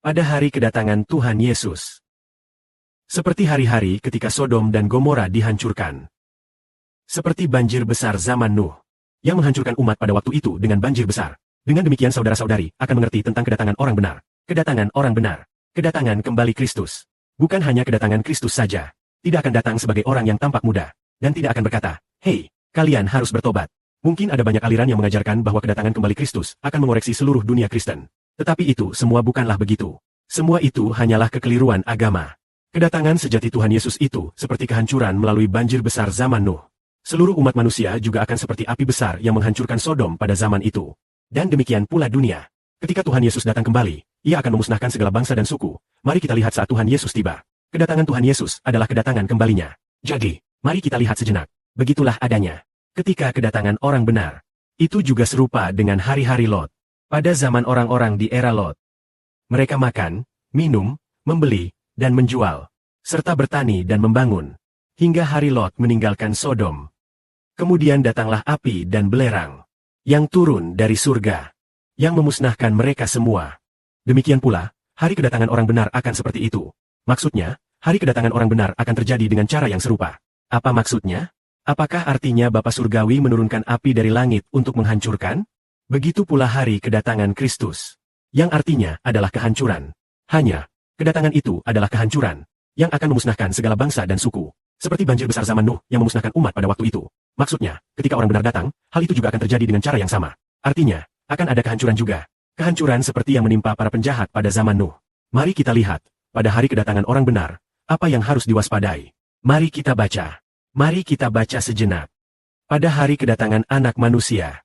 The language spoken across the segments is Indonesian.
Pada hari kedatangan Tuhan Yesus. Seperti hari-hari ketika Sodom dan Gomora dihancurkan. Seperti banjir besar zaman Nuh, yang menghancurkan umat pada waktu itu dengan banjir besar. Dengan demikian saudara-saudari akan mengerti tentang kedatangan orang benar. Kedatangan orang benar. Kedatangan kembali Kristus. Bukan hanya kedatangan Kristus saja. Tidak akan datang sebagai orang yang tampak muda. Dan tidak akan berkata, "Hei, kalian harus bertobat." Mungkin ada banyak aliran yang mengajarkan bahwa kedatangan kembali Kristus akan mengoreksi seluruh dunia Kristen. Tetapi itu semua bukanlah begitu. Semua itu hanyalah kekeliruan agama. Kedatangan sejati Tuhan Yesus itu seperti kehancuran melalui banjir besar zaman Nuh. Seluruh umat manusia juga akan seperti api besar yang menghancurkan Sodom pada zaman itu. Dan demikian pula dunia. Ketika Tuhan Yesus datang kembali, Ia akan memusnahkan segala bangsa dan suku. Mari kita lihat saat Tuhan Yesus tiba. Kedatangan Tuhan Yesus adalah kedatangan kembalinya. Jadi, mari kita lihat sejenak. Begitulah adanya. Ketika kedatangan orang benar, itu juga serupa dengan hari-hari Lot. Pada zaman orang-orang di era Lot, mereka makan, minum, membeli, dan menjual, serta bertani dan membangun, hingga hari Lot meninggalkan Sodom. Kemudian datanglah api dan belerang, yang turun dari surga, yang memusnahkan mereka semua. Demikian pula, hari kedatangan orang benar akan seperti itu. Maksudnya, hari kedatangan orang benar akan terjadi dengan cara yang serupa. Apa maksudnya? Apakah artinya Bapa Surgawi menurunkan api dari langit untuk menghancurkan? Begitu pula hari kedatangan Kristus, yang artinya adalah kehancuran. Hanya, kedatangan itu adalah kehancuran, yang akan memusnahkan segala bangsa dan suku. Seperti banjir besar zaman Nuh yang memusnahkan umat pada waktu itu. Maksudnya, ketika orang benar datang, hal itu juga akan terjadi dengan cara yang sama. Artinya, akan ada kehancuran juga. Kehancuran seperti yang menimpa para penjahat pada zaman Nuh. Mari kita lihat, pada hari kedatangan orang benar, apa yang harus diwaspadai. Mari kita baca. Mari kita baca sejenak. Pada hari kedatangan Anak Manusia.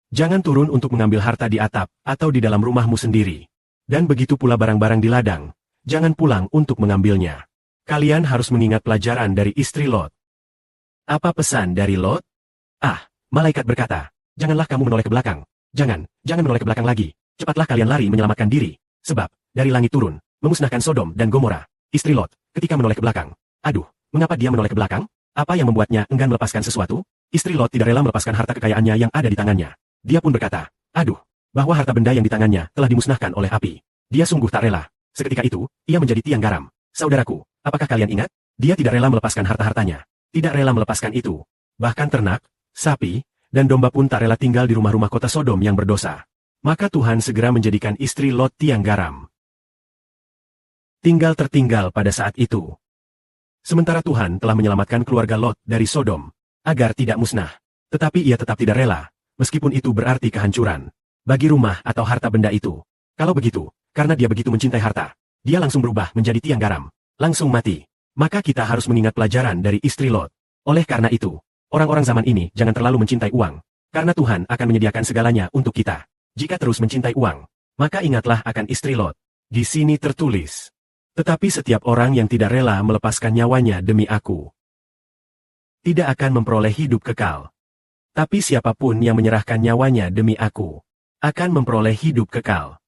Jangan turun untuk mengambil harta di atap atau di dalam rumahmu sendiri. Dan begitu pula barang-barang di ladang. Jangan pulang untuk mengambilnya. Kalian harus mengingat pelajaran dari istri Lot. Apa pesan dari Lot? Malaikat berkata, janganlah kamu menoleh ke belakang. Jangan menoleh ke belakang lagi. Cepatlah kalian lari menyelamatkan diri. Sebab, dari langit turun, memusnahkan Sodom dan Gomora. Istri Lot, ketika menoleh ke belakang. Aduh, mengapa dia menoleh ke belakang? Apa yang membuatnya enggan melepaskan sesuatu? Istri Lot tidak rela melepaskan harta kekayaannya yang ada di tangannya. Dia pun berkata, aduh, bahwa harta benda yang di tangannya telah dimusnahkan oleh api. Dia sungguh tak rela. Seketika itu, ia menjadi tiang garam. Saudaraku, apakah kalian ingat? Dia tidak rela melepaskan harta-hartanya. Tidak rela melepaskan itu. Bahkan ternak, sapi, dan domba pun tak rela tinggal di rumah-rumah kota Sodom yang berdosa. Maka Tuhan segera menjadikan istri Lot tiang garam. Tinggal tertinggal pada saat itu. Sementara Tuhan telah menyelamatkan keluarga Lot dari Sodom, agar tidak musnah. Tetapi ia tetap tidak rela. Meskipun itu berarti kehancuran bagi rumah atau harta benda itu. Kalau begitu, karena dia begitu mencintai harta, dia langsung berubah menjadi tiang garam, langsung mati. Maka kita harus mengingat pelajaran dari istri Lot. Oleh karena itu, orang-orang zaman ini jangan terlalu mencintai uang, karena Tuhan akan menyediakan segalanya untuk kita. Jika terus mencintai uang, maka ingatlah akan istri Lot. Di sini tertulis, tetapi setiap orang yang tidak rela melepaskan nyawanya demi aku, tidak akan memperoleh hidup kekal. Tapi siapapun yang menyerahkan nyawanya demi aku, akan memperoleh hidup kekal.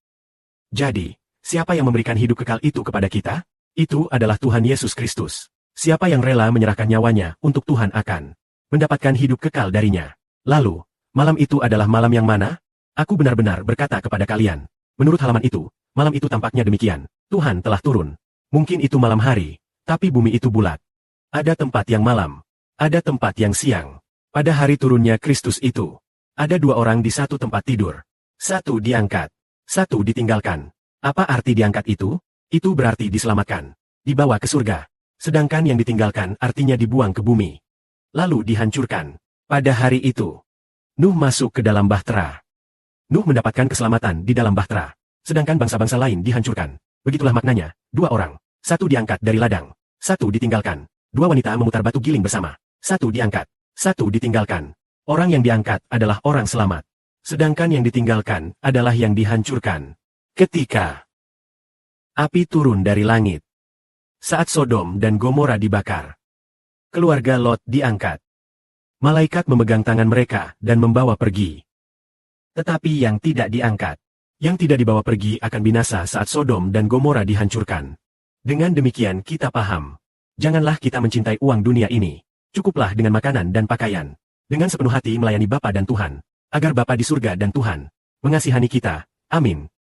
Jadi, siapa yang memberikan hidup kekal itu kepada kita? Itu adalah Tuhan Yesus Kristus. Siapa yang rela menyerahkan nyawanya untuk Tuhan akan mendapatkan hidup kekal darinya. Lalu, malam itu adalah malam yang mana? Aku benar-benar berkata kepada kalian. Menurut halaman itu, malam itu tampaknya demikian. Tuhan telah turun. Mungkin itu malam hari, tapi bumi itu bulat. Ada tempat yang malam, ada tempat yang siang. Pada hari turunnya Kristus itu, ada dua orang di satu tempat tidur. Satu diangkat, satu ditinggalkan. Apa arti diangkat itu? Itu berarti diselamatkan, dibawa ke surga. Sedangkan yang ditinggalkan artinya dibuang ke bumi. Lalu dihancurkan. Pada hari itu, Nuh masuk ke dalam bahtera. Nuh mendapatkan keselamatan di dalam bahtera. Sedangkan bangsa-bangsa lain dihancurkan. Begitulah maknanya, dua orang. Satu diangkat dari ladang, satu ditinggalkan. Dua wanita memutar batu giling bersama. Satu diangkat, satu ditinggalkan. Orang yang diangkat adalah orang selamat. Sedangkan yang ditinggalkan adalah yang dihancurkan. Ketika api turun dari langit, saat Sodom dan Gomora dibakar, keluarga Lot diangkat. Malaikat memegang tangan mereka dan membawa pergi. Tetapi yang tidak diangkat, yang tidak dibawa pergi akan binasa saat Sodom dan Gomora dihancurkan. Dengan demikian kita paham. Janganlah kita mencintai uang dunia ini. Cukuplah dengan makanan dan pakaian. Dengan sepenuh hati melayani Bapa dan Tuhan. Agar Bapa di surga dan Tuhan mengasihani kita. Amin.